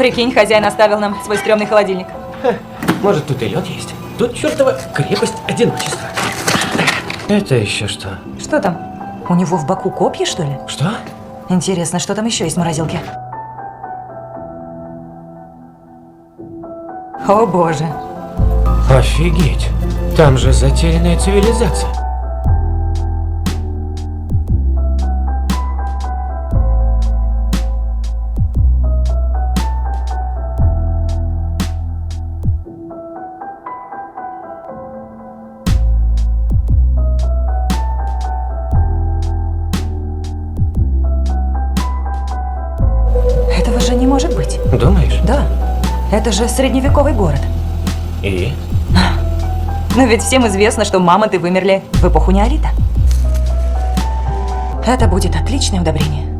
Прикинь, хозяин оставил нам свой стрёмный холодильник. Может, тут и лед есть? Тут чертова крепость одиночества. Это еще что? Что там? У него в боку копья, что ли? Что? Интересно, что там еще есть в морозилке? О боже. Офигеть. Там же затерянная цивилизация. Этого же не может быть. Думаешь? Да. Это же средневековый город. И? Но ведь всем известно, что мамонты вымерли в эпоху неолита. Это будет отличное удобрение.